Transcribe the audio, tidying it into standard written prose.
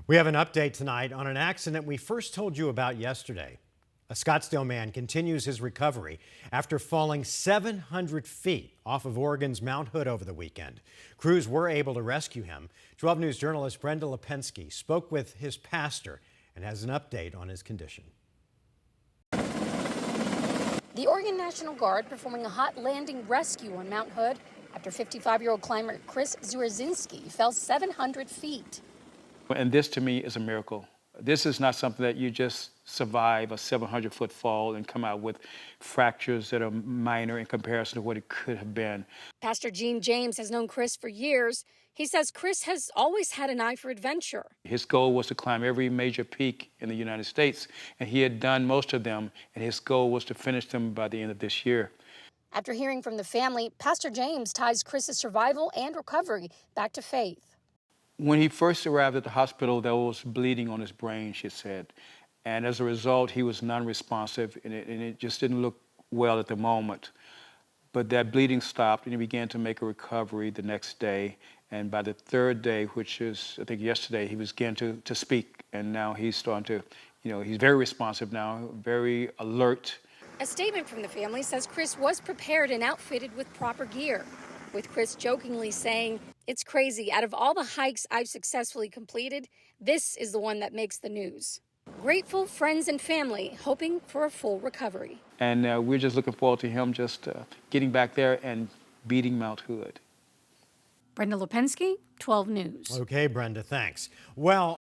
We have an update tonight on an accident we first told you about yesterday. A Scottsdale man continues his recovery after falling 700 feet off of Oregon's Mount Hood over the weekend. Crews were able to rescue him. 12 News journalist Brenda Lipinski spoke with his pastor and has an update on his condition. The Oregon National Guard performing a hot landing rescue on Mount Hood after 55-year-old climber Chris Zurezinski fell 700 feet. And this to me is a miracle. This is not something that you just survive a 700-foot fall and come out with fractures that are minor in comparison to what it could have been. Pastor Gene James has known Chris for years. He says Chris has always had an eye for adventure. His goal was to climb every major peak in the United States, and he had done most of them, and his goal was to finish them by the end of this year. After hearing from the family, Pastor James ties Chris's survival and recovery back to faith. When he first arrived at the hospital, there was bleeding on his brain, she said. And as a result, he was non-responsive, and it just didn't look well at the moment. But that bleeding stopped, and he began to make a recovery the next day. And by the third day, which is, I think, yesterday, he was began to speak. And now he's starting to, he's very responsive now, very alert. A statement from the family says Chris was prepared and outfitted with proper gear, with Chris jokingly saying, "It's crazy. Out of all the hikes I've successfully completed, this is the one that makes the news." Grateful friends and family hoping for a full recovery. And we're just looking forward to him just getting back there and beating Mount Hood. Brenda Lipinski, 12 News. Okay, Brenda, thanks. Well,